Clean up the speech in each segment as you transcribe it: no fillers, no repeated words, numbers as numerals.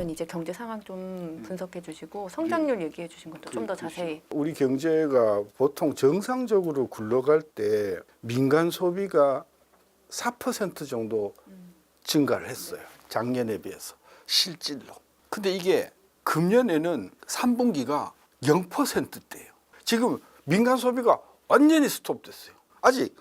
그러면 이제 경제 상황 좀 분석해 주시고 성장률 얘기해 주신 것도 좀 더 자세히. 우리 경제가 보통 정상적으로 굴러갈 때 민간 소비가 4% 정도 증가를 했어요. 작년에 비해서 실질로. 근데 이게 금년에는 3분기가 0%대예요. 지금 민간 소비가 완전히 스톱됐어요. 아직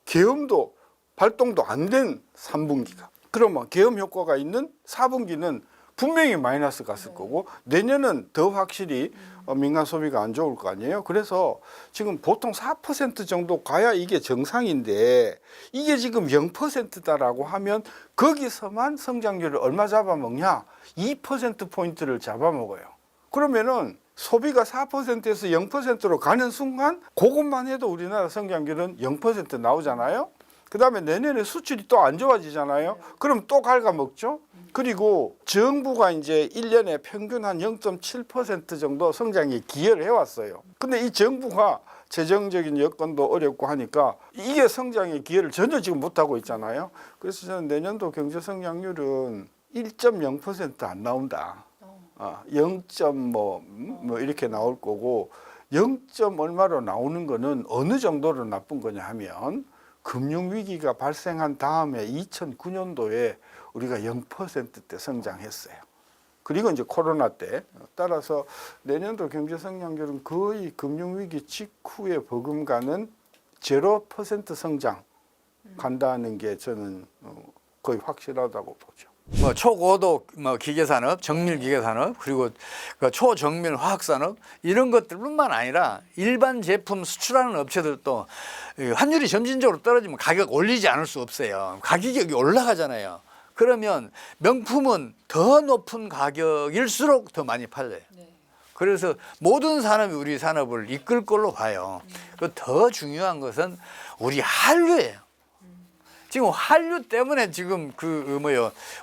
계엄도 발동도 안 된 3분기가. 그러면 계엄 효과가 있는 4분기는 분명히 마이너스 갔을 거고 내년은 더 확실히 민간 소비가 안 좋을 거 아니에요. 그래서 지금 보통 4% 정도 가야 이게 정상인데 이게 지금 0%다라고 하면 거기서만 성장률을 얼마 잡아먹냐? 2%포인트를 잡아먹어요. 그러면은 소비가 4%에서 0%로 가는 순간 그것만 해도 우리나라 성장률은 0% 나오잖아요. 그 다음에 내년에 수출이 또 안 좋아지잖아요. 그럼 또 갉아먹죠. 그리고 정부가 이제 1년에 평균 한 0.7% 정도 성장에 기여를 해왔어요. 근데 이 정부가 재정적인 여건도 어렵고 하니까 이게 성장에 기여를 전혀 지금 못하고 있잖아요. 그래서 저는 내년도 경제 성장률은 1.0% 안 나온다. 0. 뭐 이렇게 나올 거고 0. 얼마로 나오는 거는 어느 정도로 나쁜 거냐 하면 금융위기가 발생한 다음에 2009년도에 우리가 0%대 성장했어요. 그리고 이제 코로나 때 따라서 내년도 경제 성장률은 거의 금융위기 직후에 버금가는 0% 성장 간다는 게 저는 거의 확실하다고 보죠. 뭐 초고도 뭐 기계산업, 정밀 기계산업, 그리고 그 초정밀 화학산업 이런 것들뿐만 아니라 일반 제품 수출하는 업체들도 환율이 점진적으로 떨어지면 가격 올리지 않을 수 없어요. 가격이 올라가잖아요. 그러면 명품은 더 높은 가격일수록 더 많이 팔려요. 그래서 모든 산업이 우리 산업을 이끌 걸로 봐요. 더 중요한 것은 우리 한류예요. 지금 한류 때문에 지금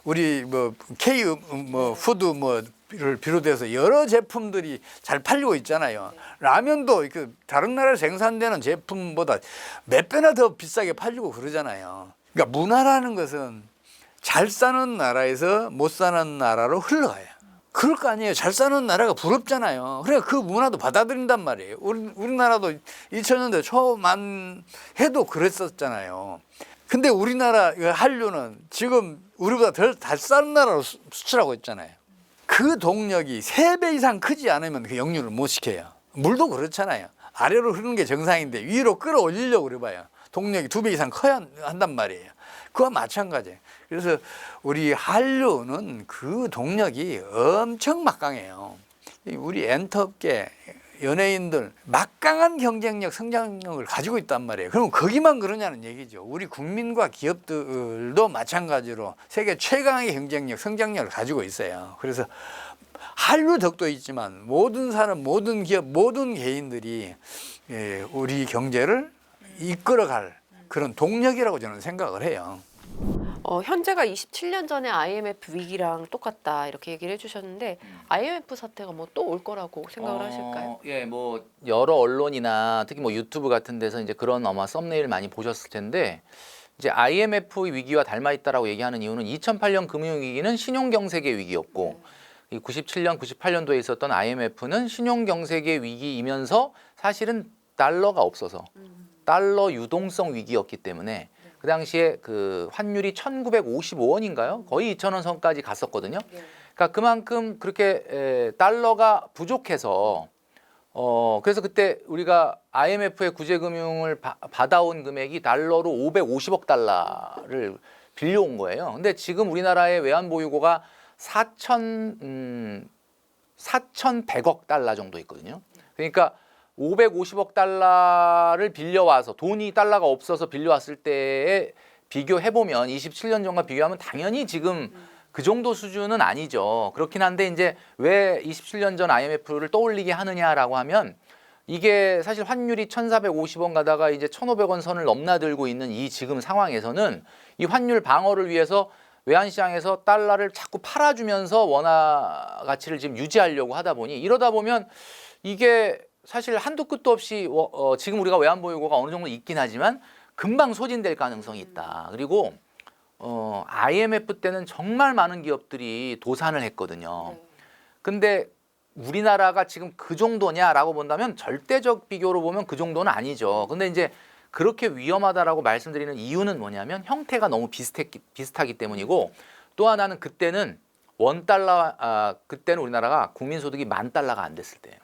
우리 뭐 K 뭐 푸드 뭐를 비롯해서 여러 제품들이 잘 팔리고 있잖아요. 라면도 그 다른 나라에 생산되는 제품보다 몇 배나 더 비싸게 팔리고 그러잖아요. 그러니까 문화라는 것은 잘 사는 나라에서 못 사는 나라로 흘러가요. 그럴 거 아니에요. 잘 사는 나라가 부럽잖아요. 그러니까 그 문화도 받아들인단 말이에요. 우리나라도 2000년대 초만 해도 그랬었잖아요. 근데 우리나라 한류는 지금 우리보다 덜 잘 사는 나라로 수출하고 있잖아요. 그 동력이 3배 이상 크지 않으면 그 역류를 못 시켜요. 물도 그렇잖아요. 아래로 흐르는 게 정상인데 위로 끌어올리려고 그래봐요. 동력이 2배 이상 커야 한단 말이에요. 그와 마찬가지예요. 그래서 우리 한류는 그 동력이 엄청 막강해요. 우리 엔터업계 연예인들 막강한 경쟁력, 성장력을 가지고 있단 말이에요. 그럼 거기만 그러냐는 얘기죠. 우리 국민과 기업들도 마찬가지로 세계 최강의 경쟁력, 성장력을 가지고 있어요. 그래서 한류 덕도 있지만 모든 사람, 모든 기업, 모든 개인들이 우리 경제를 이끌어갈 그런 동력이라고 저는 생각을 해요. 현재가 27년 전에 IMF 위기랑 똑같다 이렇게 얘기를 해주셨는데 IMF 사태가 뭐 또 올 거라고 생각을 하실까요? 예, 뭐 여러 언론이나 특히 뭐 유튜브 같은 데서 이제 그런 아마 썸네일 많이 보셨을 텐데 이제 IMF 위기와 닮아 있다라고 얘기하는 이유는 2008년 금융위기는 신용경색의 위기였고 97년, 98년도에 있었던 IMF는 신용경색의 위기이면서 사실은 달러가 없어서 달러 유동성 위기였기 때문에 그 당시에 그 환율이 1955원인가요? 거의 2,000원 선까지 갔었거든요. 그러니까 그만큼 그렇게 달러가 부족해서 그래서 그때 우리가 IMF의 구제금융을 받아온 금액이 달러로 550억 달러를 빌려온 거예요. 근데 지금 우리나라의 외환보유고가 4,100억 달러 정도 있거든요. 그러니까 550억 달러를 빌려와서 돈이 달러가 없어서 빌려왔을 때에 비교해보면 27년 전과 비교하면 당연히 지금 그 정도 수준은 아니죠. 그렇긴 한데 이제 왜 27년 전 IMF를 떠올리게 하느냐라고 하면 이게 사실 환율이 1,450원 가다가 이제 1,500원 선을 넘나들고 있는 이 지금 상황에서는 이 환율 방어를 위해서 외환시장에서 달러를 자꾸 팔아주면서 원화 가치를 지금 유지하려고 하다 보니 이러다 보면 이게 사실 한도 끝도 없이 지금 우리가 외환보유고가 어느 정도 있긴 하지만 금방 소진될 가능성이 있다. 그리고 IMF 때는 정말 많은 기업들이 도산을 했거든요. 근데 우리나라가 지금 그 정도냐라고 본다면 절대적 비교로 보면 그 정도는 아니죠. 근데 이제 그렇게 위험하다라고 말씀드리는 이유는 뭐냐면 형태가 너무 비슷하기 때문이고, 또 하나는 그때는 그때는 우리나라가 국민소득이 $10,000가 안 됐을 때예요.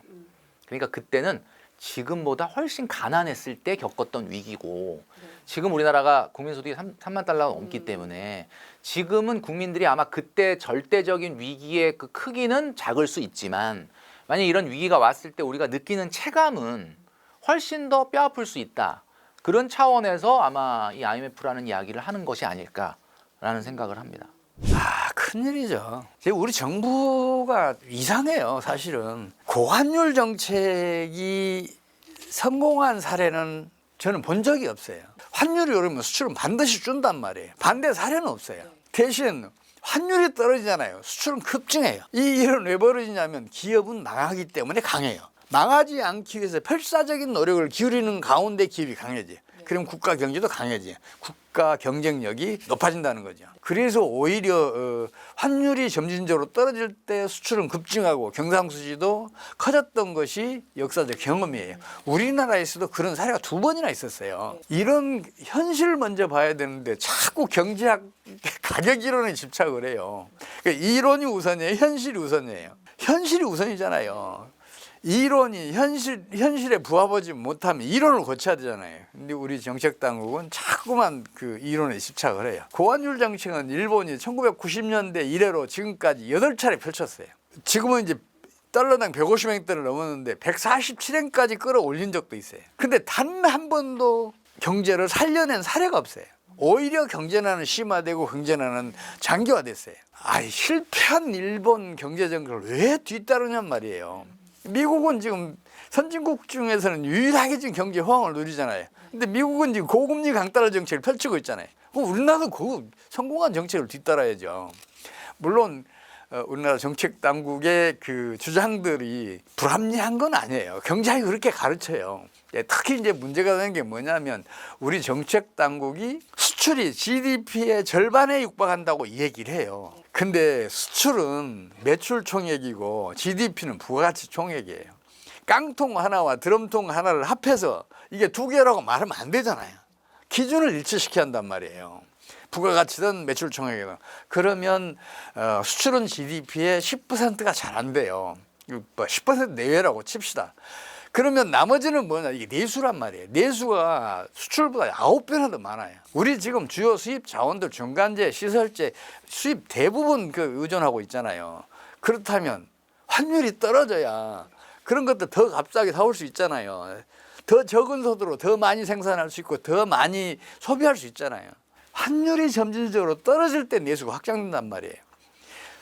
그러니까 그때는 지금보다 훨씬 가난했을 때 겪었던 위기고, 지금 우리나라가 국민소득이 $30,000가 넘기 때문에 지금은 국민들이 아마 그때 절대적인 위기의 그 크기는 작을 수 있지만, 만약 이런 위기가 왔을 때 우리가 느끼는 체감은 훨씬 더 뼈아플 수 있다. 그런 차원에서 아마 이 IMF라는 이야기를 하는 것이 아닐까라는 생각을 합니다. 큰일이죠. 우리 정부가 이상해요. 사실은 고환율 정책이 성공한 사례는 저는 본 적이 없어요. 환율이 오르면 수출은 반드시 준단 말이에요. 반대 사례는 없어요. 대신 환율이 떨어지잖아요. 수출은 급증해요. 이 일은 왜 벌어지냐면 기업은 망하기 때문에 강해요. 망하지 않기 위해서 필사적인 노력을 기울이는 가운데 기업이 강해지. 그럼 국가 경제도 강해지. 국가 경쟁력이 높아진다는 거죠. 그래서 오히려 환율이 점진적으로 떨어질 때 수출은 급증하고 경상수지도 커졌던 것이 역사적 경험이에요. 우리나라에서도 그런 사례가 2번이나 있었어요. 이런 현실을 먼저 봐야 되는데 자꾸 경제학 가격 이론에 집착을 해요. 그러니까 이론이 우선이에요, 현실이 우선이에요. 현실이 우선이잖아요. 이론이 현실에 부합하지 못하면 이론을 고쳐야 되잖아요. 근데 우리 정책당국은 자꾸만 그 이론에 집착을 해요. 고환율 정책은 일본이 1990년대 이래로 지금까지 8차례 펼쳤어요. 지금은 이제 달러당 150엔대를 넘었는데 147엔까지 끌어올린 적도 있어요. 근데 단 한 번도 경제를 살려낸 사례가 없어요. 오히려 경제난은 심화되고 경제난은 장기화됐어요. 실패한 일본 경제정책을 왜 뒤따르냔 말이에요. 미국은 지금 선진국 중에서는 유일하게 지금 경제 호황을 누리잖아요. 근데 미국은 지금 고금리 강달러 정책을 펼치고 있잖아요. 그럼 우리나라도 그 성공한 정책을 뒤따라야죠. 물론 우리나라 정책 당국의 그 주장들이 불합리한 건 아니에요. 경제학이 그렇게 가르쳐요. 특히 이제 문제가 되는 게 뭐냐면 우리 정책 당국이 수출이 GDP의 절반에 육박한다고 이 얘기를 해요. 근데 수출은 매출 총액이고 GDP는 부가가치 총액이에요. 깡통 하나와 드럼통 하나를 합해서 이게 2개라고 말하면 안 되잖아요. 기준을 일치시켜야 한단 말이에요. 부가가치든 매출 총액이든. 그러면 수출은 GDP의 10%가 잘 안 돼요. 10% 내외라고 칩시다. 그러면 나머지는 뭐냐, 이게 내수란 말이에요. 내수가 수출보다 9배나 더 많아요. 우리 지금 주요 수입 자원들, 중간재, 시설재 수입 대부분 의존하고 있잖아요. 그렇다면 환율이 떨어져야 그런 것들 더 값싸게 사올 수 있잖아요. 더 적은 소득으로 더 많이 생산할 수 있고 더 많이 소비할 수 있잖아요. 환율이 점진적으로 떨어질 때 내수가 확장된단 말이에요.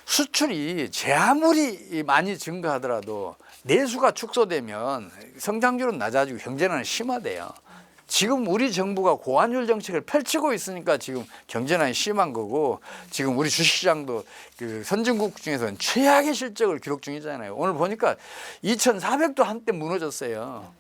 수출이 제 아무리 많이 증가하더라도 내수가 축소되면 성장률은 낮아지고 경제난은 심화돼요. 지금 우리 정부가 고환율 정책을 펼치고 있으니까 지금 경제난이 심한 거고, 지금 우리 주식시장도 그 선진국 중에서는 최악의 실적을 기록 중이잖아요. 오늘 보니까 2,400도 한때 무너졌어요.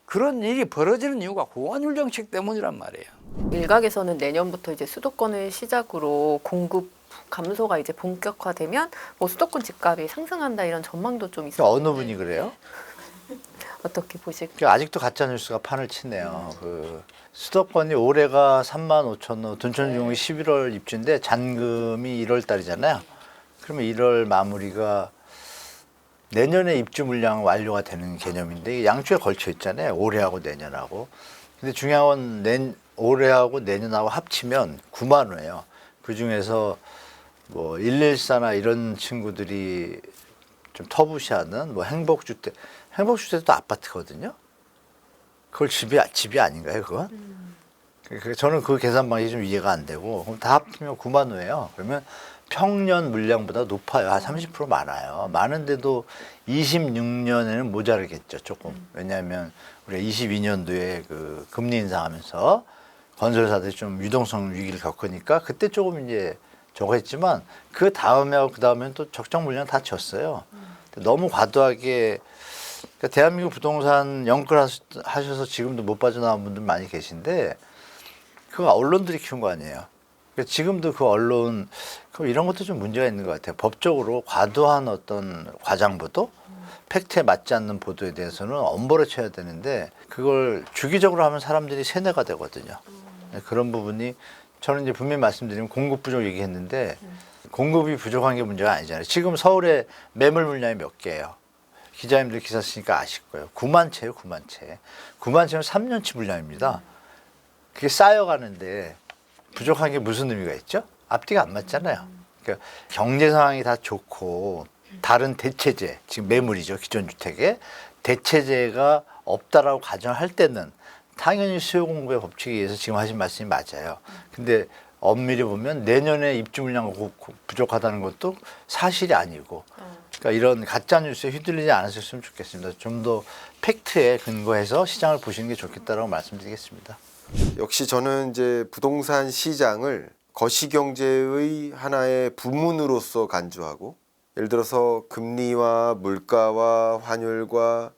그런 일이 벌어지는 이유가 고환율 정책 때문이란 말이에요. 일각에서는 내년부터 이제 수도권을 시작으로 공급 감소가 이제 본격화되면 뭐 수도권 집값이 상승한다 이런 전망도 좀 있어요. 어느 분이 그래요? 어떻게 보실까요? 아직도 가짜 뉴스가 판을 치네요. 그 수도권이 올해가 35,000호, 둔촌중이 11월 입주인데 잔금이 1월 달이잖아요. 그러면 1월 마무리가 내년에 입주 물량 완료가 되는 개념인데 이게 양쪽에 걸쳐 있잖아요. 올해하고 내년하고. 근데 중요한 건 올해하고 내년하고 합치면 9만 호예요. 그 중에서 뭐 114나 이런 친구들이 좀 터부시하는 뭐 행복주택도 아파트거든요. 그걸 집이 아닌가요, 그건? 저는 그 계산 방식이 좀 이해가 안 되고, 그럼 다 합치면 9만 호예요. 그러면 평년 물량보다 높아요. 한 30% 많아요. 많은데도 26년에는 모자르겠죠, 조금. 왜냐하면 우리가 22년도에 그 금리 인상하면서 건설사들이 좀 유동성 위기를 겪으니까 그때 조금 이제 저거 했지만 그 다음에하고 그 다음에는 또 적정 물량 다 졌어요. 너무 과도하게, 그러니까 대한민국 부동산 영끌하셔서 지금도 못 빠져나온 분들 많이 계신데 그거 언론들이 키운 거 아니에요. 그러니까 지금도 그 언론 이런 것도 좀 문제가 있는 것 같아요. 법적으로 과도한 어떤 과장보도, 팩트에 맞지 않는 보도에 대해서는 엄벌을 쳐야 되는데 그걸 주기적으로 하면 사람들이 세뇌가 되거든요. 그런 부분이 저는 이제 분명히 말씀드리면 공급 부족 얘기했는데 공급이 부족한 게 문제가 아니잖아요. 지금 서울에 매물 물량이 몇 개예요? 기자님들 기사 쓰니까 아실 거예요. 9만 채예요, 9만 채. 9만 채는 3년치 물량입니다. 그게 쌓여가는데 부족한 게 무슨 의미가 있죠? 앞뒤가 안 맞잖아요. 그러니까 경제 상황이 다 좋고 다른 대체재, 지금 매물이죠, 기존 주택에 대체재가 없다라고 가정할 때는 당연히 수요 공급의 법칙에 의해서 지금 하신 말씀이 맞아요. 근데 엄밀히 보면 내년에 입주 물량 부족하다는 것도 사실이 아니고, 그러니까 이런 가짜 뉴스에 휘둘리지 않으셨으면 좋겠습니다. 좀 더 팩트에 근거해서 시장을 보시는 게 좋겠다라고 말씀드리겠습니다. 역시 저는 이제 부동산 시장을 거시경제의 하나의 부문으로서 간주하고, 예를 들어서 금리와 물가와 환율과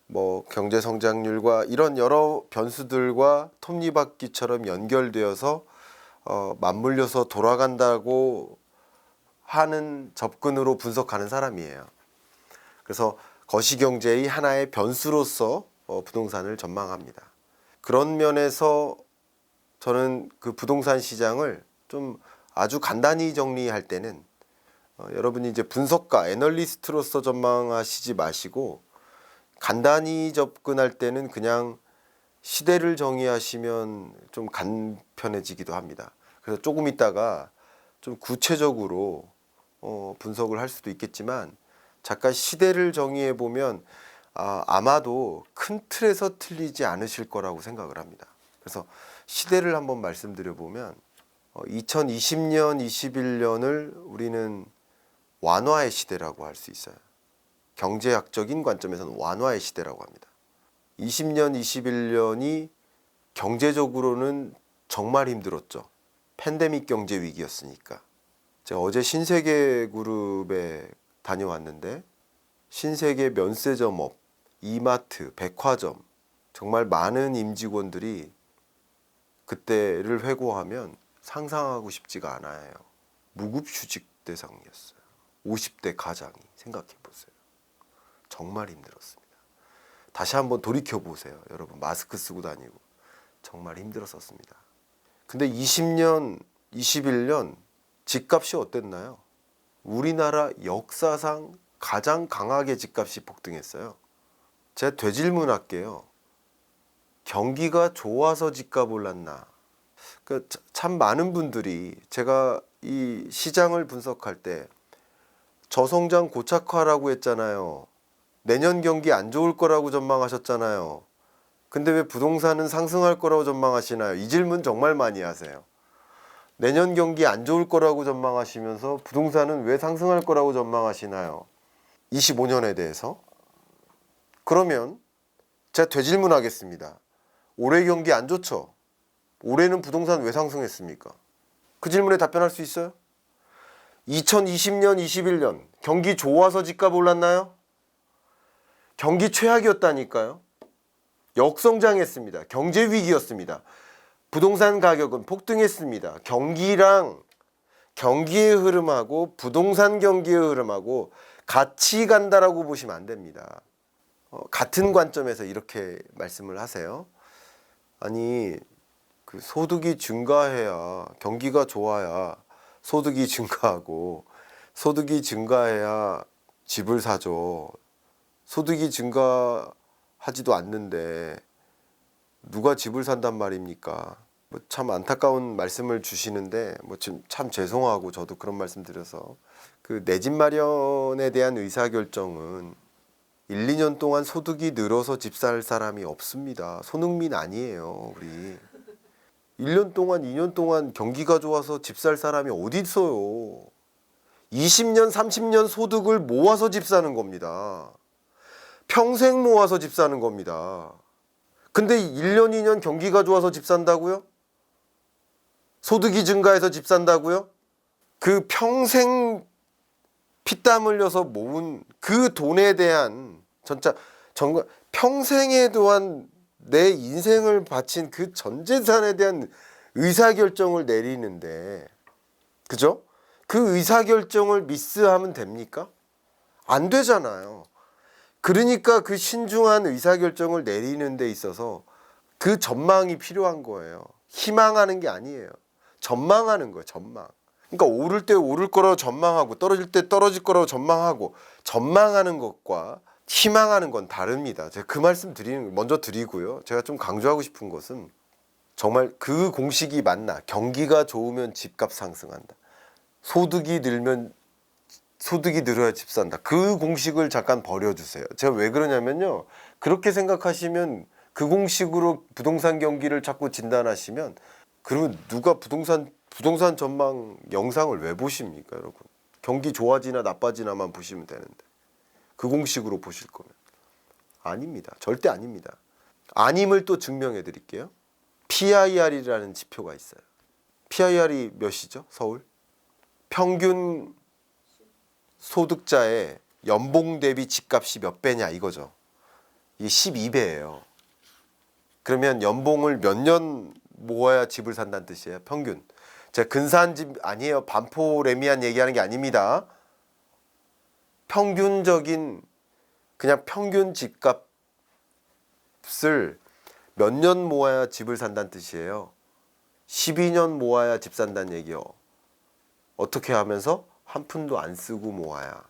뭐 경제 성장률과 이런 여러 변수들과 톱니바퀴처럼 연결되어서 맞물려서 돌아간다고 하는 접근으로 분석하는 사람이에요. 그래서 거시경제의 하나의 변수로서 부동산을 전망합니다. 그런 면에서 저는 그 부동산 시장을 좀 아주 간단히 정리할 때는 여러분이 이제 분석가, 애널리스트로서 전망하시지 마시고 간단히 접근할 때는 그냥 시대를 정의하시면 좀 간편해지기도 합니다. 그래서 조금 있다가 좀 구체적으로 분석을 할 수도 있겠지만 잠깐 시대를 정의해 보면 아마도 큰 틀에서 틀리지 않으실 거라고 생각을 합니다. 그래서 시대를 한번 말씀드려 보면 2020년, 21년을 우리는 완화의 시대라고 할 수 있어요. 경제학적인 관점에서는 완화의 시대라고 합니다. 20년, 21년이 경제적으로는 정말 힘들었죠. 팬데믹 경제 위기였으니까. 제가 어제 신세계 그룹에 다녀왔는데 신세계 면세점업, 이마트, 백화점 정말 많은 임직원들이 그때를 회고하면 상상하고 싶지가 않아요. 무급휴직 대상이었어요. 50대 가장이 생각해 보세요. 정말 힘들었습니다. 다시 한번 돌이켜 보세요. 여러분 마스크 쓰고 다니고 정말 힘들었었습니다. 근데 20년, 21년 집값이 어땠나요? 우리나라 역사상 가장 강하게 집값이 폭등했어요. 제가 되질문할게요. 경기가 좋아서 집값 올랐나? 그러니까 참 많은 분들이 제가 이 시장을 분석할 때 저성장 고착화라고 했잖아요. 내년 경기 안 좋을 거라고 전망하셨잖아요. 근데 왜 부동산은 상승할 거라고 전망하시나요? 이 질문 정말 많이 하세요. 내년 경기 안 좋을 거라고 전망하시면서 부동산은 왜 상승할 거라고 전망하시나요? 25년에 대해서. 그러면 제가 되질문하겠습니다. 올해 경기 안 좋죠? 올해는 부동산 왜 상승했습니까? 그 질문에 답변할 수 있어요? 2020년, 21년 경기 좋아서 집값 올랐나요? 경기 최악이었다니까요. 역성장했습니다. 경제 위기였습니다. 부동산 가격은 폭등했습니다. 경기랑 경기의 흐름하고 부동산 경기의 흐름하고 같이 간다라고 보시면 안 됩니다. 같은 관점에서 이렇게 말씀을 하세요. 아니 그 소득이 증가해야 경기가 좋아야 소득이 증가하고 소득이 증가해야 집을 사죠. 소득이 증가하지도 않는데 누가 집을 산단 말입니까? 뭐 참 안타까운 말씀을 주시는데 뭐 지금 참 죄송하고 저도 그런 말씀 드려서 그 내 집 마련에 대한 의사결정은 1, 2년 동안 소득이 늘어서 집 살 사람이 없습니다. 손흥민 아니에요, 우리. 1년 동안, 2년 동안 경기가 좋아서 집 살 사람이 어디 있어요? 20년, 30년 소득을 모아서 집 사는 겁니다. 평생 모아서 집 사는 겁니다. 근데 1년, 2년 경기가 좋아서 집 산다고요? 소득이 증가해서 집 산다고요? 그 평생 피땀 흘려서 모은 그 돈에 대한 평생에 대한 내 인생을 바친 그 전 재산에 대한 의사결정을 내리는데, 그죠? 그 의사결정을 미스하면 됩니까? 안 되잖아요. 그러니까 그 신중한 의사결정을 내리는 데 있어서 그 전망이 필요한 거예요. 희망하는 게 아니에요. 전망하는 거예요. 전망. 그러니까 오를 때 오를 거라고 전망하고 떨어질 때 떨어질 거라고 전망하고, 전망하는 것과 희망하는 건 다릅니다. 제가 그 말씀 먼저 드리고요. 제가 좀 강조하고 싶은 것은 정말 그 공식이 맞나? 경기가 좋으면 집값 상승한다. 소득이 늘면 소득이 늘어야 집 산다. 그 공식을 잠깐 버려주세요. 제가 왜 그러냐면요. 그렇게 생각하시면 그 공식으로 부동산 경기를 자꾸 진단하시면, 그러면 누가 부동산 전망 영상을 왜 보십니까, 여러분? 경기 좋아지나 나빠지나만 보시면 되는데 그 공식으로 보실 거면 아닙니다. 절대 아닙니다. 아님을 또 증명해 드릴게요. PIR이라는 지표가 있어요. PIR이 몇이죠? 서울? 평균 소득자의 연봉 대비 집값이 몇 배냐 이거죠. 이게 12배예요. 그러면 연봉을 몇 년 모아야 집을 산다는 뜻이에요. 평균. 제가 근사한 집 아니에요. 반포 레미안 얘기하는 게 아닙니다. 평균적인 그냥 평균 집값을 몇 년 모아야 집을 산다는 뜻이에요. 12년 모아야 집 산다는 얘기요. 어떻게 하면서? 한 푼도 안 쓰고 모아야.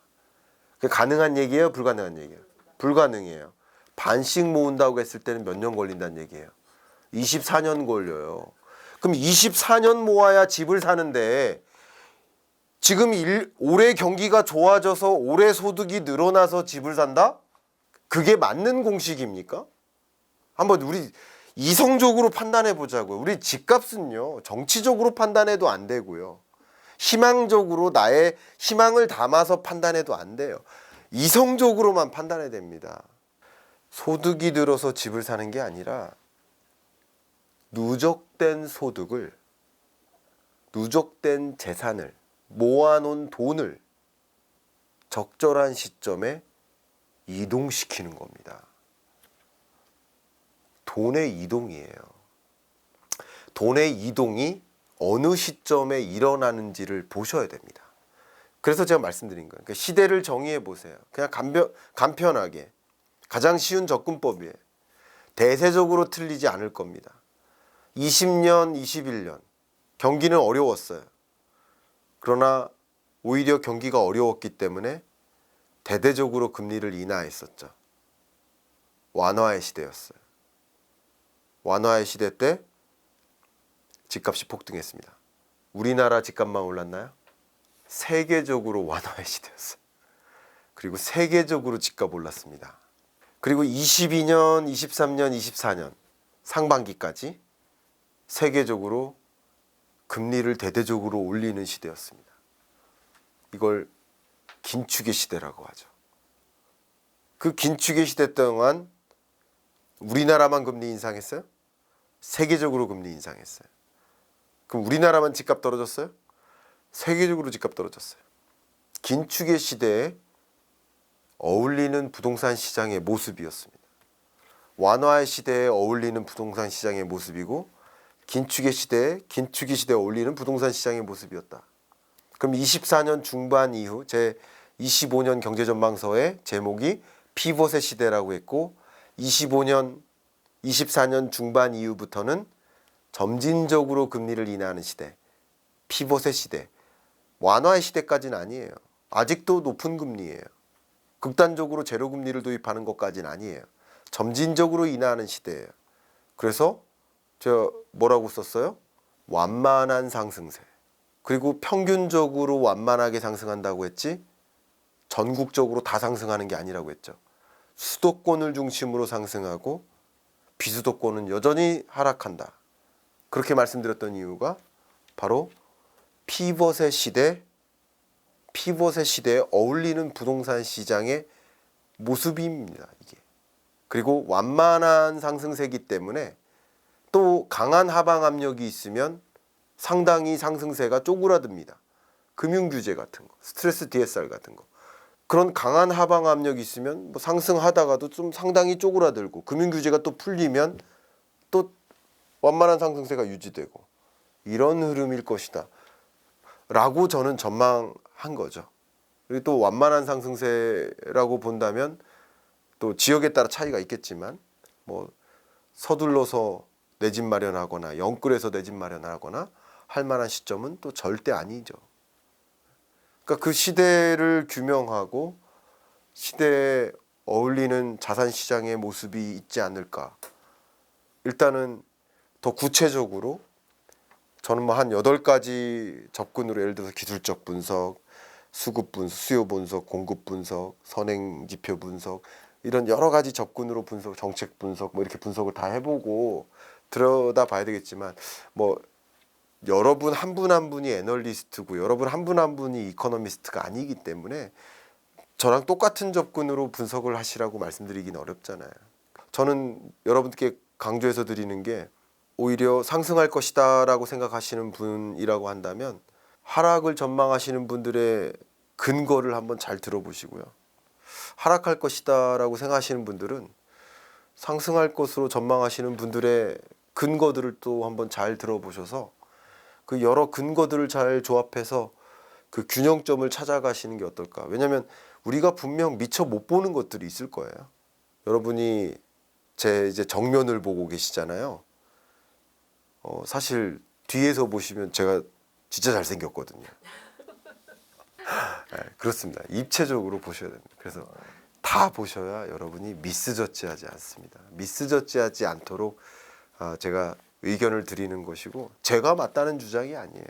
그게 가능한 얘기예요? 불가능한 얘기예요? 불가능해요. 반씩 모은다고 했을 때는 몇 년 걸린다는 얘기예요? 24년 걸려요. 그럼 24년 모아야 집을 사는데 지금 올해 경기가 좋아져서 올해 소득이 늘어나서 집을 산다? 그게 맞는 공식입니까? 한번 우리 이성적으로 판단해 보자고요. 우리 집값은요, 정치적으로 판단해도 안 되고요. 희망적으로 나의 희망을 담아서 판단해도 안 돼요. 이성적으로만 판단해야 됩니다. 소득이 늘어서 집을 사는 게 아니라 누적된 소득을, 누적된 재산을, 모아놓은 돈을 적절한 시점에 이동시키는 겁니다. 돈의 이동이에요. 돈의 이동이 어느 시점에 일어나는지를 보셔야 됩니다. 그래서 제가 말씀드린 거예요. 그러니까 시대를 정의해 보세요. 그냥 간편하게. 가장 쉬운 접근법이에요. 대세적으로 틀리지 않을 겁니다. 20년, 21년 경기는 어려웠어요. 그러나 오히려 경기가 어려웠기 때문에 대대적으로 금리를 인하했었죠. 완화의 시대였어요. 완화의 시대 때 집값이 폭등했습니다. 우리나라 집값만 올랐나요? 세계적으로 완화의 시대였어요. 그리고 세계적으로 집값 올랐습니다. 그리고 22년, 23년, 24년 상반기까지 세계적으로 금리를 대대적으로 올리는 시대였습니다. 이걸 긴축의 시대라고 하죠. 그 긴축의 시대 동안 우리나라만 금리 인상했어요? 세계적으로 금리 인상했어요. 그럼 우리나라만 집값 떨어졌어요? 세계적으로 집값 떨어졌어요. 긴축의 시대에 어울리는 부동산 시장의 모습이었습니다. 완화의 시대에 어울리는 부동산 시장의 모습이고, 긴축의 시대에 어울리는 부동산 시장의 모습이었다. 그럼 24년 중반 이후 제 25년 경제전망서의 제목이 피벗의 시대라고 했고, 25년, 24년 중반 이후부터는 점진적으로 금리를 인하하는 시대, 피벗의 시대, 완화의 시대까지는 아니에요. 아직도 높은 금리예요. 극단적으로 제로금리를 도입하는 것까지는 아니에요. 점진적으로 인하하는 시대예요. 그래서 제가 뭐라고 썼어요? 완만한 상승세. 그리고 평균적으로 완만하게 상승한다고 했지 전국적으로 다 상승하는 게 아니라고 했죠. 수도권을 중심으로 상승하고 비수도권은 여전히 하락한다. 그렇게 말씀드렸던 이유가 바로 피벗의 시대에 어울리는 부동산 시장의 모습입니다. 이게. 그리고 완만한 상승세이기 때문에 또 강한 하방 압력이 있으면 상당히 상승세가 쪼그라듭니다. 금융규제 같은 거, 스트레스 DSR 같은 거. 그런 강한 하방 압력이 있으면 뭐 상승하다가도 좀 상당히 쪼그라들고, 금융규제가 또 풀리면 또 완만한 상승세가 유지되고, 이런 흐름일 것이다 라고 저는 전망한 거죠. 그리고 또 완만한 상승세라고 본다면 또 지역에 따라 차이가 있겠지만 뭐 서둘러서 내 집 마련하거나 영끌에서 내 집 마련하거나 할 만한 시점은 또 절대 아니죠. 그러니까 그 시대를 규명하고 시대에 어울리는 자산 시장의 모습이 있지 않을까. 일단은 더 구체적으로 저는 뭐 한 8가지 접근으로 예를 들어서 기술적 분석, 수급 분석, 수요 분석, 공급 분석, 선행 지표 분석 이런 여러 가지 접근으로 분석, 정책 분석 뭐 이렇게 분석을 다 해보고 들여다 봐야 되겠지만 뭐 여러분 한 분 한 분이 애널리스트고 여러분 한 분 한 분이 이코노미스트가 아니기 때문에 저랑 똑같은 접근으로 분석을 하시라고 말씀드리긴 어렵잖아요. 저는 여러분께 강조해서 드리는 게 오히려 상승할 것이다라고 생각하시는 분이라고 한다면 하락을 전망하시는 분들의 근거를 한번 잘 들어보시고요. 하락할 것이다라고 생각하시는 분들은 상승할 것으로 전망하시는 분들의 근거들을 또 한번 잘 들어보셔서 그 여러 근거들을 잘 조합해서 그 균형점을 찾아가시는 게 어떨까. 왜냐하면 우리가 분명 미처 못 보는 것들이 있을 거예요. 여러분이 제 이제 정면을 보고 계시잖아요. 사실 뒤에서 보시면 제가 진짜 잘생겼거든요. 네, 그렇습니다. 입체적으로 보셔야 됩니다. 그래서 다 보셔야 여러분이 미스저지하지 않습니다. 미스저지하지 않도록 제가 의견을 드리는 것이고 제가 맞다는 주장이 아니에요.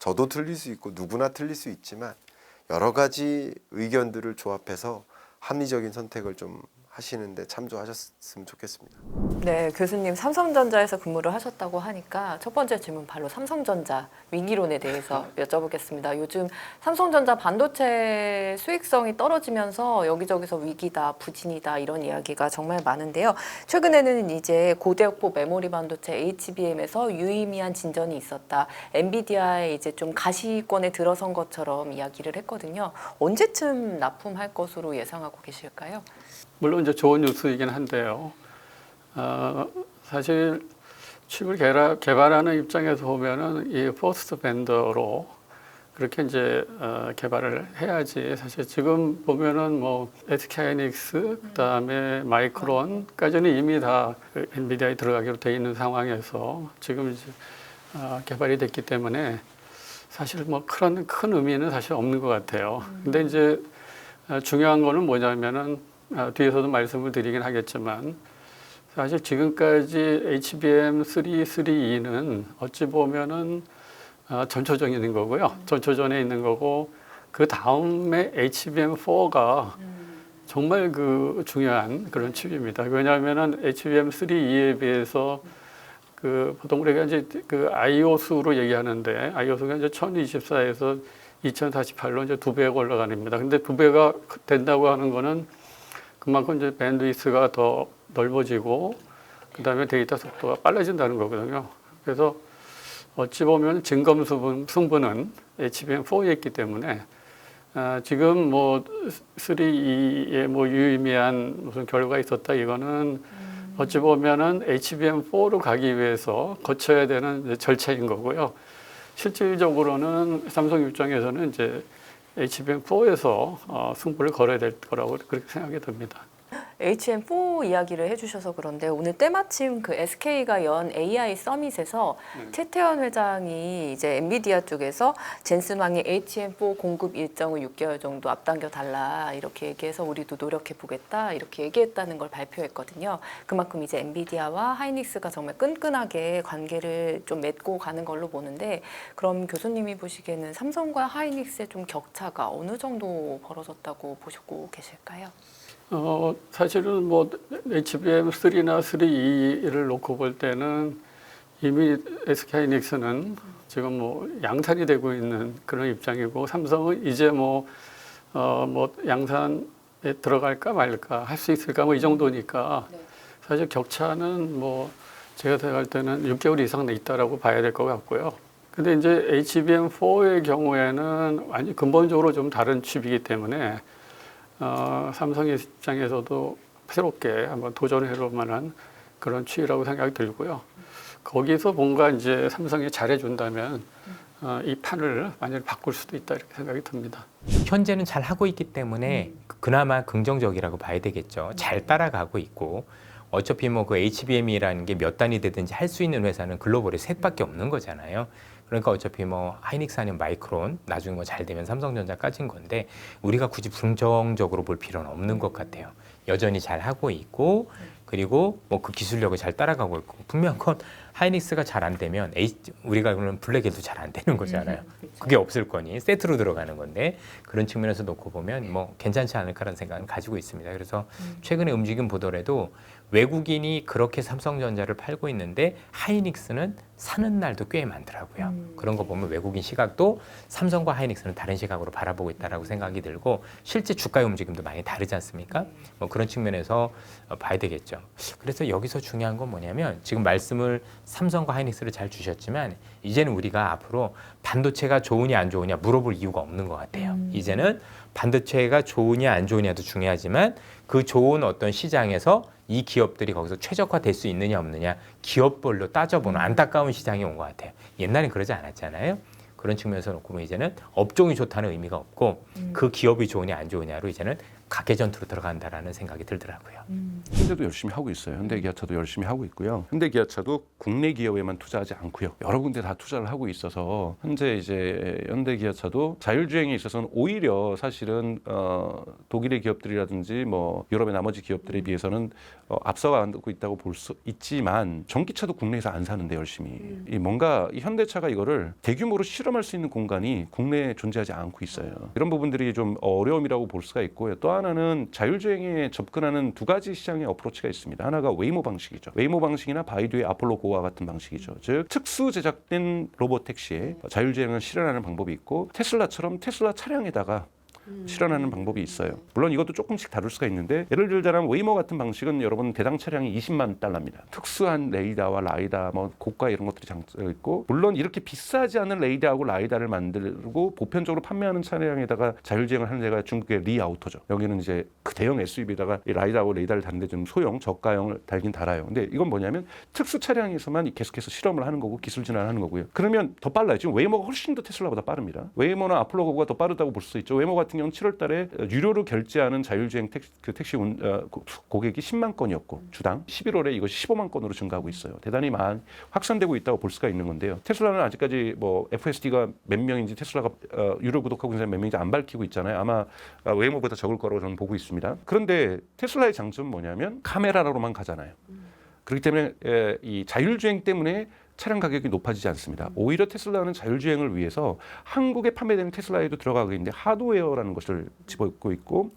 저도 틀릴 수 있고 누구나 틀릴 수 있지만 여러 가지 의견들을 조합해서 합리적인 선택을 좀 하시는데 참조하셨으면 좋겠습니다. 네, 교수님 삼성전자에서 근무를 하셨다고 하니까 첫 번째 질문 바로 삼성전자 위기론에 대해서 여쭤보겠습니다. 요즘 삼성전자 반도체 수익성이 떨어지면서 여기저기서 위기다, 부진이다 이런 이야기가 정말 많은데요. 최근에는 이제 고대역폭 메모리 반도체 HBM에서 유의미한 진전이 있었다. 엔비디아에 이제 좀 가시권에 들어선 것처럼 이야기를 했거든요. 언제쯤 납품할 것으로 예상하고 계실까요? 물론 이제 좋은 뉴스이긴 한데요. 사실 칩을 개발하는 입장에서 보면은 이 포스트 벤더로 그렇게 이제 개발을 해야지. 사실 지금 보면은 뭐 SK하이닉스 그다음에 마이크론까지는 이미 다 엔비디아에 들어가기로 돼 있는 상황에서 지금 이제 개발이 됐기 때문에 사실 뭐 그런 큰 의미는 사실 없는 것 같아요. 근데 이제 중요한 거는 뭐냐면은 뒤에서도 말씀을 드리긴 하겠지만 사실 지금까지 HBM3, 3E는 어찌 보면은 전초전에 있는 거고요. 전초전에 있는 거고 그 다음에 HBM4가 정말 그 중요한 그런 칩입니다. 왜냐하면은 HBM3E에 비해서 그 보통 우리가 이제 그 IO 수로 얘기하는데 IO 수가 이제 1024에서 2048로 이제 2배가 올라가는 겁니다. 근데 2배가 된다고 하는 거는 그만큼 이제 밴드위스가 더 넓어지고 그다음에 데이터 속도가 빨라진다는 거거든요. 그래서 어찌 보면 증검 승부는 HBM4에 있기 때문에 지금 뭐 3E에 뭐 유의미한 무슨 결과가 있었다 이거는 어찌 보면은 HBM4로 가기 위해서 거쳐야 되는 절차인 거고요. 실질적으로는 삼성 입장에서는 이제 HBM4에서 승부를 걸어야 될 거라고 그렇게 생각이 듭니다. HM4 이야기를 해주셔서 그런데 오늘 때마침 그 SK가 연 AI 서밋에서 최태원 회장이 이제 엔비디아 쪽에서 젠슨왕의 HM4 공급 일정을 6개월 정도 앞당겨 달라 이렇게 얘기해서 우리도 노력해 보겠다 이렇게 얘기했다는 걸 발표했거든요. 그만큼 이제 엔비디아와 하이닉스가 정말 끈끈하게 관계를 좀 맺고 가는 걸로 보는데 그럼 교수님이 보시기에는 삼성과 하이닉스의 좀 격차가 어느 정도 벌어졌다고 보시고 계실까요? 사실은 뭐 HBM3나 3E를 놓고 볼 때는 이미 SK하이닉스는 지금 뭐 양산이 되고 있는 그런 입장이고 삼성은 이제 뭐 양산에 들어갈까 말까 할 수 있을까 뭐 이 정도니까 사실 격차는 뭐 제가 생각할 때는 6개월 이상 있다라고 봐야 될 것 같고요. 근데 이제 HBM4의 경우에는 완전 근본적으로 좀 다른 칩이기 때문에 삼성의 입장에서도 새롭게 한번 도전해볼 만한 그런 추이라고 생각이 들고요. 거기서 뭔가 이제 삼성이 잘해준다면 이 판을 완전히 바꿀 수도 있다 이렇게 생각이 듭니다. 현재는 잘 하고 있기 때문에 그나마 긍정적이라고 봐야 되겠죠. 잘 따라가고 있고 어차피 뭐 그 HBM이라는 게 몇 단위 되든지 할 수 있는 회사는 글로벌에 셋밖에 없는 거잖아요. 그러니까 어차피 뭐 하이닉스 아니면 마이크론 나중에 뭐 잘 되면 삼성전자까지인 건데 우리가 굳이 긍정적으로 볼 필요는 없는 것 같아요. 여전히 잘 하고 있고 그리고 뭐 그 기술력을 잘 따라가고 있고 분명한 건 하이닉스가 잘 안 되면 우리가 그러면 블랙헬도 잘 안 되는 거잖아요. 그게 없을 거니 세트로 들어가는 건데 그런 측면에서 놓고 보면 뭐 괜찮지 않을까라는 생각은 가지고 있습니다. 그래서 최근에 움직임 보더라도 외국인이 그렇게 삼성전자를 팔고 있는데 하이닉스는 사는 날도 꽤 많더라고요. 그런 거 보면 외국인 시각도 삼성과 하이닉스는 다른 시각으로 바라보고 있다라고 생각이 들고 실제 주가의 움직임도 많이 다르지 않습니까? 뭐 그런 측면에서 봐야 되겠죠. 그래서 여기서 중요한 건 뭐냐면 지금 말씀을 삼성과 하이닉스를 잘 주셨지만 이제는 우리가 앞으로 반도체가 좋으냐 안 좋으냐 물어볼 이유가 없는 것 같아요. 이제는 반도체가 좋으냐 안 좋으냐도 중요하지만 그 좋은 어떤 시장에서 이 기업들이 거기서 최적화될 수 있느냐 없느냐 기업별로 따져보는 안타까운 시장이 온 것 같아요. 옛날엔 그러지 않았잖아요. 그런 측면에서 놓고 보면 이제는 업종이 좋다는 의미가 없고 그 기업이 좋으냐 안 좋으냐로 이제는 각계전투로 들어간다라는 생각이 들더라고요. 현대도 열심히 하고 있어요. 현대기아차도 열심히 하고 있고요. 현대기아차도 국내 기업에만 투자하지 않고요. 여러 군데 다 투자를 하고 있어서 현재 이제 현대기아차도 자율주행에 있어서는 오히려 사실은 독일의 기업들이라든지 뭐 유럽의 나머지 기업들에 비해서는 앞서가고 있다고 볼 수 있지만 전기차도 국내에서 안 사는데 열심히 이 뭔가 이 현대차가 이거를 대규모로 실험할 수 있는 공간이 국내에 존재하지 않고 있어요. 이런 부분들이 좀 어려움이라고 볼 수가 있고요. 또 하나는 자율주행에 접근하는 두 가지 시장의 어프로치가 있습니다. 하나가 웨이모 방식이죠. 웨이모 방식이나 바이두의 아폴로 고와 같은 방식이죠. 즉 특수 제작된 로봇 택시에 자율주행을 실현하는 방법이 있고 테슬라처럼 테슬라 차량에다가 실현하는 방법이 있어요. 물론 이것도 조금씩 다를 수가 있는데 예를 들자면 웨이모 같은 방식은 여러분 대당 차량이 20만 달러입니다. 특수한 레이더와 라이다, 뭐 고가 이런 것들이 장착되어 있고 물론 이렇게 비싸지 않은 레이더하고 라이다를 만들고 보편적으로 판매하는 차량에다가 자율주행을 하는 데가 중국의 리아우터죠. 여기는 이제 그 대형 SUV에다가 라이다하고 레이더를 다는데 좀 소형 저가형을 달긴 달아요. 근데 이건 뭐냐면 특수 차량에서만 계속해서 실험을 하는 거고 기술 진화를 하는 거고요. 그러면 더 빨라요. 지금 웨이모가 훨씬 더 테슬라보다 빠릅니다. 웨이모나 아폴로 고가 더 빠르다고 볼 수 있죠. 웨이모 같은 경우는 7월 달에 유료로 결제하는 자율주행 택시 고객이 10만 건이었고 주당 11월에 이것이 15만 건으로 증가하고 있어요. 대단히 많이 확산되고 있다고 볼 수가 있는 건데요. 테슬라는 아직까지 뭐 FSD가 몇 명인지 테슬라가 유료 구독하고 있는 사람이 몇 명인지 안 밝히고 있잖아요. 아마 웨이모보다 적을 거라고 저는 보고 있습니다. 그런데 테슬라의 장점은 뭐냐면 카메라로만 가잖아요. 그렇기 때문에 이 자율주행 때문에 차량 가격이 높아지지 않습니다. 오히려 테슬라는 자율주행을 위해서 한국에 판매되는 테슬라에도 들어가고 있는데 하드웨어라는 것을 집어넣고 있고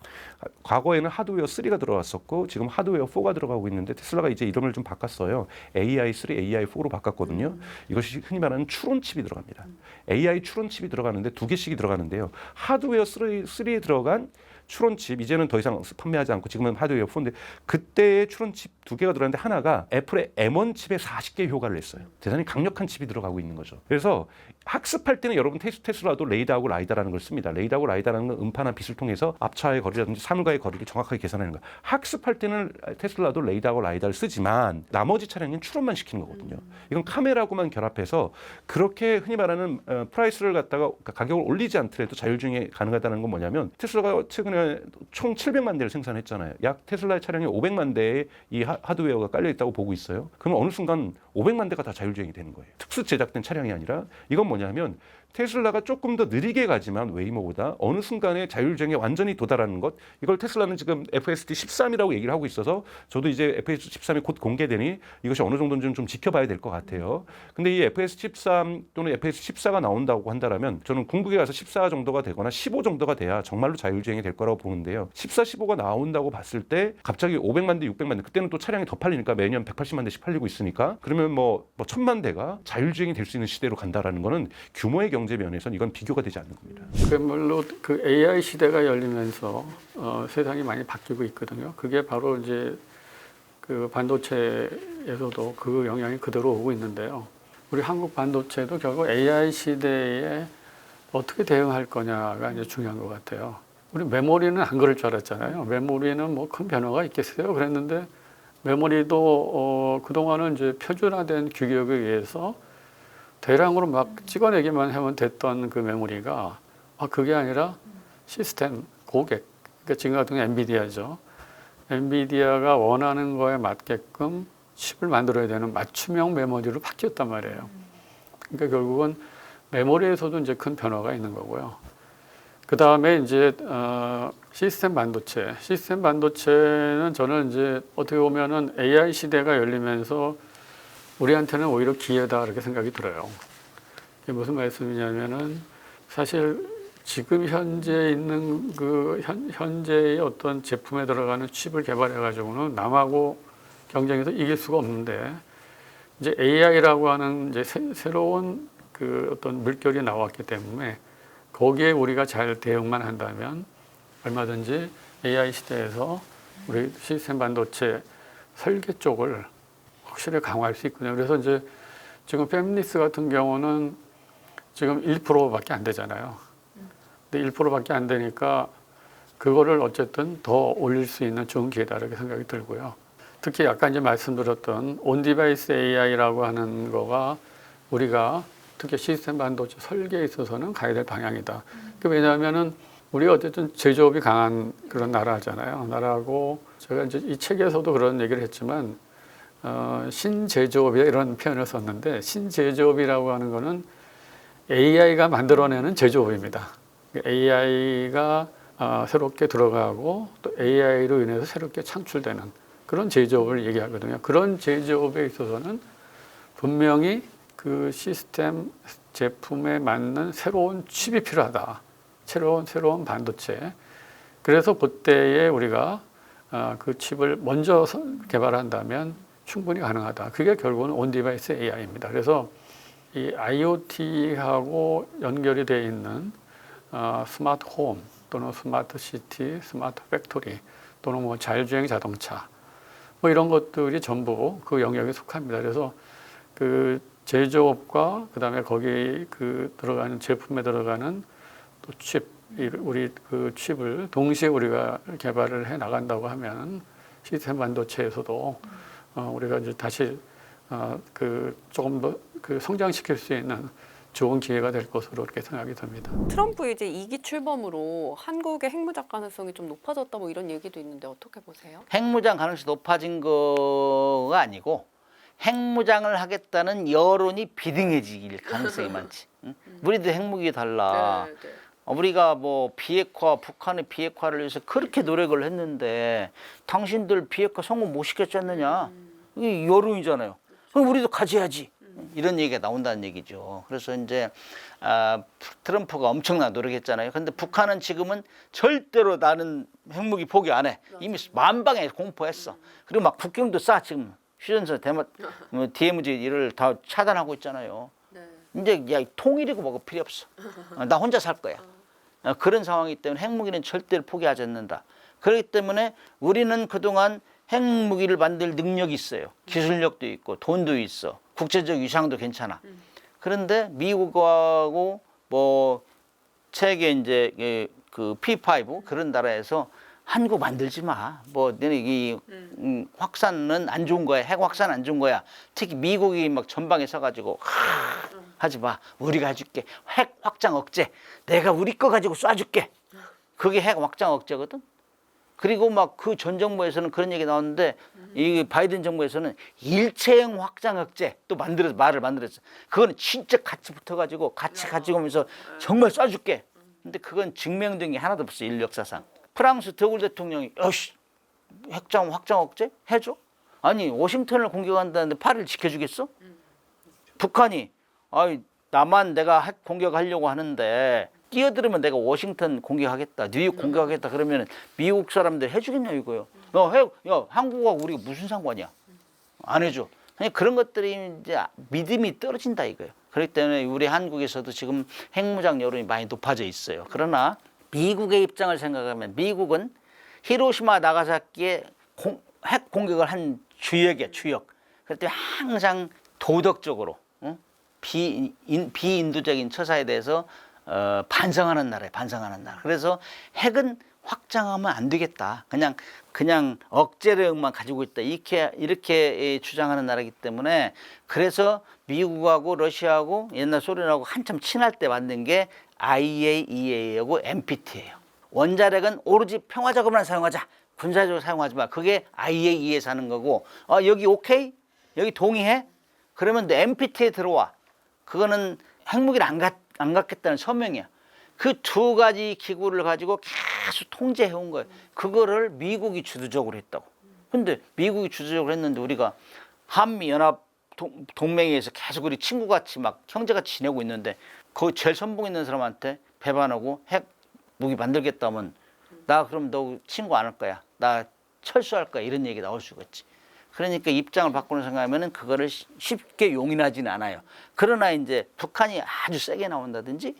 과거에는 하드웨어 3가 들어왔었고 지금 하드웨어 4가 들어가고 있는데 테슬라가 이제 이름을 좀 바꿨어요. AI3, AI4로 바꿨거든요. 이것이 흔히 말하는 추론칩이 들어갑니다. AI 추론칩이 들어가는데 두 개씩이 들어가는데요. 하드웨어 3에 들어간 추론칩 이제는 더 이상 판매하지 않고 지금은 하드웨어 4인데 그때의 추론칩 두 개가 들어갔는데 하나가 애플의 M1 칩에 40개 효과를 냈어요. 대단히 강력한 칩이 들어가고 있는 거죠. 그래서 학습할 때는 여러분 테슬라도 레이더하고 라이다라는 걸 씁니다. 레이더하고 라이다라는 건 음파나 빛을 통해서 앞차의 거리라든지 사물과의 거리를 정확하게 계산하는 거예요. 학습할 때는 테슬라도 레이더하고 라이다를 쓰지만 나머지 차량은 추론만 시키는 거거든요. 이건 카메라하고만 결합해서 그렇게 흔히 말하는 프라이스를 갖다가 가격을 올리지 않더라도 자율주행이 가능하다는 건 뭐냐면 테슬라가 최근에 총 700만 대를 생산했잖아요. 약 테슬라의 차량에 500만 대의 이 하드웨어가 깔려 있다고 보고 있어요. 그럼 어느 순간 500만 대가 다 자율주행이 되는 거예요. 특수 제작된 차량이 아니라 이건 뭐냐면 테슬라가 조금 더 느리게 가지만 웨이모보다 어느 순간에 자율주행에 완전히 도달하는 것 이걸 테슬라는 지금 FSD 13이라고 얘기를 하고 있어서 저도 이제 FSD 13이 곧 공개되니 이것이 어느 정도인지 좀 지켜봐야 될 것 같아요. 근데 이 FSD 13 또는 FSD 14가 나온다고 한다면 저는 궁극에 가서 14 정도가 되거나 15 정도가 돼야 정말로 자율주행이 될 거라고 보는데요. 14, 15가 나온다고 봤을 때 갑자기 500만 대, 600만 대 그때는 또 차량이 더 팔리니까 매년 180만 대씩 팔리고 있으니까 그러면 뭐 1000만 대가 자율주행이 될 수 있는 시대로 간다라는 거는 규모의 경제 면에서는 이건 비교가 되지 않는 겁니다. 그야말로 그 AI 시대가 열리면서 세상이 많이 바뀌고 있거든요. 그게 바로 이제 그 반도체에서도 그 영향이 그대로 오고 있는데요. 우리 한국 반도체도 결국 AI 시대에 어떻게 대응할 거냐가 이제 중요한 것 같아요. 우리 메모리는 안 그럴 줄 알았잖아요. 메모리는 뭐 큰 변화가 있겠어요. 그랬는데 메모리도 그동안은 이제 표준화된 규격에 의해서 대량으로 막 찍어내기만 하면 됐던 그 메모리가 그게 아니라 시스템, 고객, 그러니까 지금 같은 경우 엔비디아죠. 엔비디아가 원하는 거에 맞게끔 칩을 만들어야 되는 맞춤형 메모리로 바뀌었단 말이에요. 그러니까 결국은 메모리에서도 이제 큰 변화가 있는 거고요. 그 다음에 이제 시스템 반도체. 시스템 반도체는 저는 이제 어떻게 보면은 AI 시대가 열리면서 우리한테는 오히려 기회다 이렇게 생각이 들어요. 이게 무슨 말씀이냐면은 사실 지금 현재 있는 그 현재의 어떤 제품에 들어가는 칩을 개발해 가지고는 남하고 경쟁해서 이길 수가 없는데 이제 AI라고 하는 이제 새로운 그 어떤 물결이 나왔기 때문에 거기에 우리가 잘 대응만 한다면 얼마든지 AI 시대에서 우리 시스템 반도체 설계 쪽을 확실히 강화할 수 있거든요. 그래서 이제 지금 팹리스 같은 경우는 지금 1%밖에 안 되잖아요. 근데 1%밖에 안 되니까 그거를 어쨌든 더 올릴 수 있는 좋은 기회다 이렇게 생각이 들고요. 특히 아까 이제 말씀드렸던 온디바이스 AI라고 하는 거가 우리가 특히 시스템 반도체 설계에 있어서는 가야 될 방향이다. 왜냐하면은 우리가 어쨌든 제조업이 강한 그런 나라잖아요. 나라고 제가 이제 이 책에서도 그런 얘기를 했지만 신제조업이다 이런 표현을 썼는데 신제조업이라고 하는 거는 AI가 만들어내는 제조업입니다. AI가 새롭게 들어가고 또 AI로 인해서 새롭게 창출되는 그런 제조업을 얘기하거든요. 그런 제조업에 있어서는 분명히 그 시스템 제품에 맞는 새로운 칩이 필요하다. 새로운 반도체. 그래서 그때에 우리가 그 칩을 먼저 개발한다면 충분히 가능하다. 그게 결국은 온디바이스 AI입니다. 그래서 이 IoT하고 연결이 되어 있는 스마트 홈 또는 스마트 시티, 스마트 팩토리 또는 뭐 자율주행 자동차 뭐 이런 것들이 전부 그 영역에 속합니다. 그래서 그 제조업과 그다음에 거기 그 들어가는 제품에 들어가는 또 칩, 우리 그 칩을 동시에 우리가 개발을 해 나간다고 하면 시스템 반도체에서도 우리가 이제 다시 그 조금 더 그 성장시킬 수 있는 좋은 기회가 될 것으로 그렇게 생각이 듭니다. 트럼프 이제 2기 출범으로 한국의 핵무장 가능성이 좀 높아졌다 뭐 이런 얘기도 있는데 어떻게 보세요? 핵무장 가능성이 높아진 거가 아니고 핵무장을 하겠다는 여론이 비등해질 가능성이 많지. 응? 우리도 핵무기 달라. 네. 우리가 뭐 비핵화, 북한의 비핵화를 위해서 그렇게 노력을 했는데 당신들 비핵화 성공 못 시켰지 않느냐. 이게 여론이잖아요. 그럼 우리도 가져야지. 이런 얘기가 나온다는 얘기죠. 그래서 이제 트럼프가 엄청난 노력했잖아요. 근데 북한은 지금은 절대로 나는 핵무기 포기 안 해. 이미 만방에 공포했어. 그리고 막 북경도 쏴 지금. 휴전선 DMZ 이를 다 차단하고 있잖아요. 이제 야 통일이고 뭐가 필요 없어. 나 혼자 살 거야. 그런 상황이기 때문에 핵무기는 절대로 포기하지 않는다. 그렇기 때문에 우리는 그동안 핵무기를 만들 능력이 있어요. 기술력도 있고 돈도 있어. 국제적 위상도 괜찮아. 그런데 미국하고 뭐 세계 이제 그 P5 그런 나라에서 한국 만들지 마. 뭐 너네 이 확산은 안 좋은 거야. 핵 확산 안 좋은 거야. 특히 미국이 막 전방에 서가지고 하지 마. 우리가 해줄게. 핵 확장 억제. 내가 우리 거 가지고 쏴줄게. 그게 핵 확장 억제거든. 그리고 막 그 전 정부에서는 그런 얘기 나오는데 이 바이든 정부에서는 일체형 확장 억제 또 말을 만들었어. 그거는 진짜 같이 붙어가지고 같이 가지고 오면서 정말 쏴줄게. 근데 그건 증명된 게 하나도 없어 인류 역사상. 프랑스 드골 대통령이 여시 핵장 확장 억제 해줘? 아니 워싱턴을 공격한다는데 파리를 지켜주겠어? 북한이 아이 나만 내가 핵 공격하려고 하는데 끼어들으면 내가 워싱턴 공격하겠다, 뉴욕 공격하겠다 그러면 미국 사람들 해주겠냐 이거요. 야 한국하고 우리가 무슨 상관이야? 안 해줘. 그런 것들이 이제 믿음이 떨어진다 이거예요. 그렇기 때문에 우리 한국에서도 지금 핵무장 여론이 많이 높아져 있어요. 그러나 미국의 입장을 생각하면 미국은 히로시마 나가사키에 핵 공격을 한 주역이야 주역. 그렇기 때문에 항상 도덕적으로 비인도적인 처사에 대해서 반성하는 나라예요. 반성하는 나라. 그래서 핵은 확장하면 안 되겠다. 그냥 억제력만 가지고 있다. 이렇게 주장하는 나라이기 때문에 그래서 미국하고 러시아하고 옛날 소련하고 한참 친할 때 만든 게 IAEA하고 NPT예요. 원자력은 오로지 평화 작업만 사용하자. 군사적으로 사용하지 마. 그게 IAEA에서 하는 거고 여기 오케이? 여기 동의해? 그러면 너 NPT에 들어와. 그거는 핵무기를 안 갖겠다는 서명이야. 그 두 가지 기구를 가지고 계속 통제해 온 거예요. 그거를 미국이 주도적으로 했다고. 근데 미국이 주도적으로 했는데 우리가 한미연합 동맹에서 계속 우리 친구같이 막 형제같이 지내고 있는데 그 제일 선봉 있는 사람한테 배반하고 핵 무기 만들겠다면 나 그럼 너 친구 안 할 거야. 나 철수할 거야. 이런 얘기 나올 수가 있지. 그러니까 입장을 바꾸는 생각하면은 그거를 쉽게 용인하지는 않아요. 그러나 이제 북한이 아주 세게 나온다든지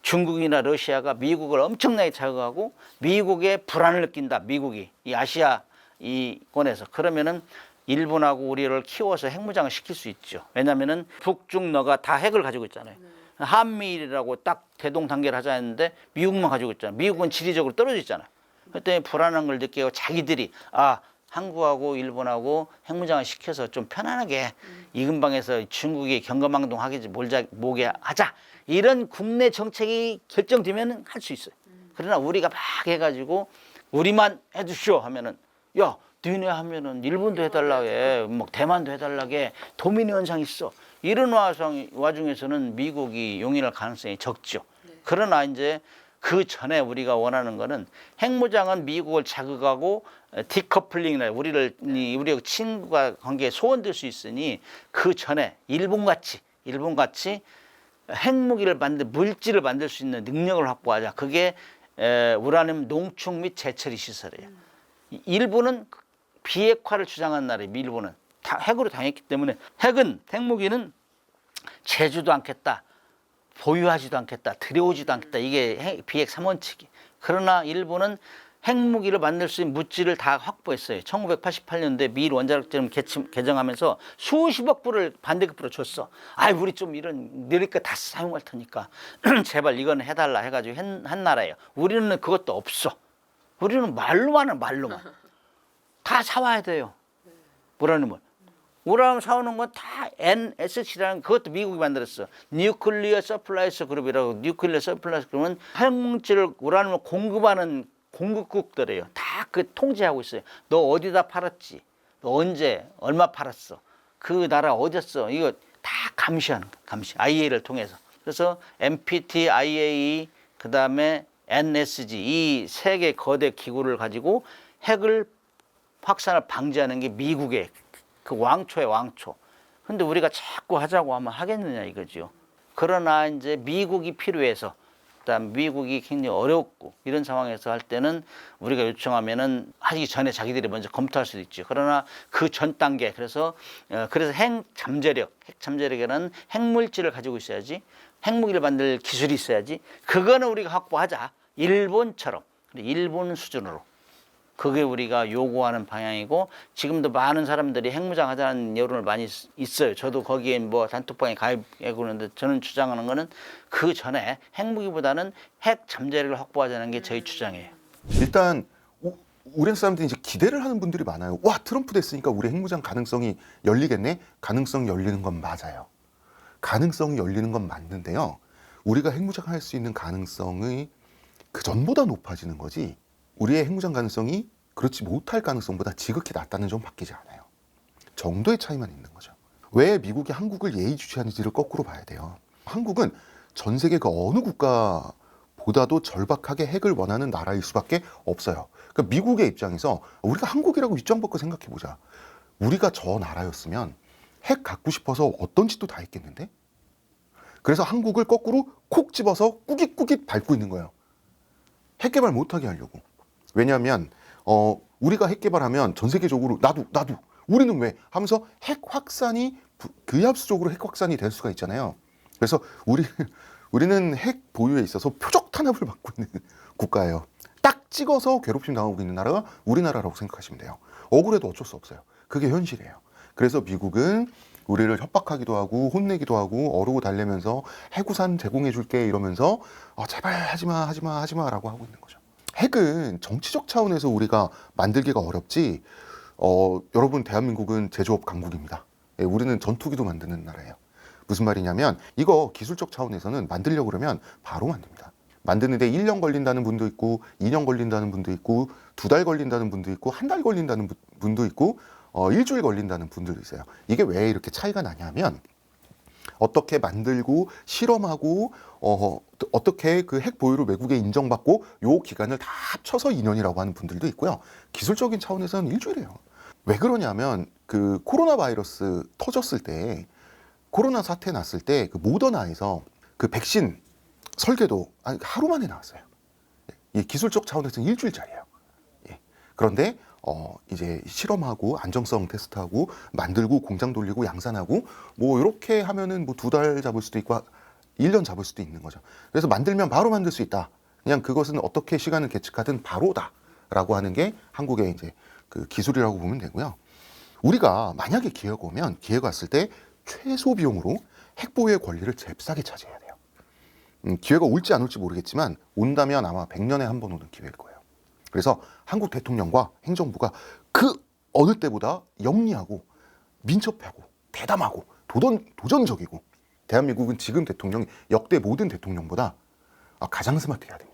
중국이나 러시아가 미국을 엄청나게 자극하고 미국의 불안을 느낀다. 미국이 이 아시아 이권에서 그러면은 일본하고 우리를 키워서 핵무장을 시킬 수 있죠. 왜냐하면은 북중러가 다 핵을 가지고 있잖아요. 한미일이라고 딱 대동단계를 하자 했는데 미국만 가지고 있잖아요. 미국은 지리적으로 떨어져 있잖아요. 그때 불안한 걸 느끼고 자기들이 한국하고 일본하고 핵무장을 시켜서 좀 편안하게 이 근방에서 중국이 경거망동하게 뭐게 하자. 이런 국내 정책이 결정되면 할 수 있어요. 그러나 우리가 막 해가지고 우리만 해주시오 하면은 야 너네 하면은 일본도 해달라게 뭐 대만도 해달라게 도미니 현상이 있어. 이런 와중에서는 미국이 용인할 가능성이 적죠. 그러나 이제 그 전에 우리가 원하는 거는 핵무장은 미국을 자극하고 디커플링이나 우리가 친구가 관계에 소원될 수 있으니 그 전에 일본같이 핵무기를 물질을 만들 수 있는 능력을 확보하자. 그게 우라늄 농축 및 재처리 시설이에요. 일본은 비핵화를 주장한 나라예요. 일본은 다 핵으로 당했기 때문에 핵무기는 제주도 않겠다. 보유하지도 않겠다. 들여오지도 않겠다. 이게 비핵 3원칙이. 그러나 일본은 핵무기를 만들 수 있는 물질을 다 확보했어요. 1988년도에 미일 원자력제를 개정하면서 수십억 불을 반대급부로 줬어. 우리 좀 이런 느릴 거 다 사용할 테니까 제발 이거는 해달라 해가지고 한 나라예요. 우리는 그것도 없어. 우리는 말로만 다 사와야 돼요. 우라늄 사오는 건 다 NSC라는 그것도 미국이 만들었어. 뉴클리어 서플라이스 그룹이라고. 뉴클리어 서플라이스 그룹은 핵물질을 우라늄을 공급하는 공급국들이에요. 다 그 통제하고 있어요. 너 어디다 팔았지? 너 언제 얼마 팔았어? 그 나라 어디였어? 이거 다 감시. IAEA를 통해서. 그래서 NPT, IAEA, 그다음에 NSG 이 세 개 거대 기구를 가지고 핵을 확산을 방지하는 게 미국의 그 왕초의 왕초. 근데 우리가 자꾸 하자고 하면 하겠느냐 이거죠. 그러나 이제 미국이 필요해서 그다음 미국이 굉장히 어렵고 이런 상황에서 할 때는 우리가 요청하면은 하기 전에 자기들이 먼저 검토할 수도 있죠. 그러나 그 전 단계 그래서 핵 잠재력에는 핵물질을 가지고 있어야지. 핵무기를 만들 기술이 있어야지. 그거는 우리가 확보하자. 일본처럼 일본 수준으로. 그게 우리가 요구하는 방향이고 지금도 많은 사람들이 핵무장 하자는 여론을 많이 있어요. 저도 거기에 뭐 단톡방에 가입해 그러는데 저는 주장하는 거는 그 전에 핵무기보다는 핵 잠재력을 확보하자는 게 저희 주장이에요. 일단 우리 사람들이 이제 기대를 하는 분들이 많아요. 와, 트럼프 됐으니까 우리 핵무장 가능성이 열리겠네. 가능성이 열리는 건 맞아요. 가능성이 열리는 건 맞는데요. 우리가 핵무장할 수 있는 가능성이 그 전보다 높아지는 거지. 우리의 핵무장 가능성이 그렇지 못할 가능성보다 지극히 낮다는 점 바뀌지 않아요. 정도의 차이만 있는 거죠. 왜 미국이 한국을 예의주시하는지를 거꾸로 봐야 돼요. 한국은 전 세계 그 어느 국가보다도 절박하게 핵을 원하는 나라일 수밖에 없어요. 그러니까 미국의 입장에서 우리가 한국이라고 입장 바꿔 생각해보자. 우리가 저 나라였으면 핵 갖고 싶어서 어떤 짓도 다 했겠는데? 그래서 한국을 거꾸로 콕 집어서 꾸깃꾸깃 밟고 있는 거예요. 핵 개발 못하게 하려고. 왜냐하면 우리가 핵 개발하면 전 세계적으로 나도 우리는 왜 하면서 핵 확산이 비합수적으로 핵 확산이 될 수가 있잖아요. 그래서 우리는 핵 보유에 있어서 표적 탄압을 받고 있는 국가예요. 딱 찍어서 괴롭힘 당하고 있는 나라가 우리나라라고 생각하시면 돼요. 억울해도 어쩔 수 없어요. 그게 현실이에요. 그래서 미국은 우리를 협박하기도 하고 혼내기도 하고 어르고 달래면서 핵우산 제공해 줄게 이러면서 제발 하지마라고 하고 있는 거죠. 핵은 정치적 차원에서 우리가 만들기가 어렵지. 여러분 대한민국은 제조업 강국입니다. 예, 우리는 전투기도 만드는 나라예요. 무슨 말이냐면 이거 기술적 차원에서는 만들려고 그러면 바로 만듭니다. 만드는데 1년 걸린다는 분도 있고 2년 걸린다는 분도 있고 2달 걸린다는 분도 있고 1달 걸린다는 분도 있고 일주일 걸린다는 분들도 있어요. 이게 왜 이렇게 차이가 나냐면 어떻게 만들고 실험하고 어떻게 그 핵 보유를 외국에 인정받고 요 기간을 다 합쳐서 2년이라고 하는 분들도 있고요. 기술적인 차원에서는 일주일이에요. 왜 그러냐면 그 코로나 바이러스 터졌을 때 코로나 사태 났을 때 그 모더나에서 그 백신 설계도 하루 만에 나왔어요. 예, 기술적 차원에서는 일주일짜리예요. 예. 그런데 이제 실험하고 안정성 테스트하고 만들고 공장 돌리고 양산하고 뭐 이렇게 하면은 뭐 2달 잡을 수도 있고 1년 잡을 수도 있는 거죠. 그래서 만들면 바로 만들 수 있다. 그냥 그것은 어떻게 시간을 계측하든 바로다라고 하는 게 한국의 이제 그 기술이라고 보면 되고요. 우리가 만약에 기회가 오면 기회가 왔을 때 최소 비용으로 핵 보유의 권리를 잽싸게 차지해야 돼요. 기회가 올지 안 올지 모르겠지만 온다면 아마 100년에 한 번 오는 기회일 거예요. 그래서 한국 대통령과 행정부가 그 어느 때보다 영리하고 민첩하고 대담하고 도전적이고 대한민국은 지금 대통령이 역대 모든 대통령보다 가장 스마트해야 됩니다.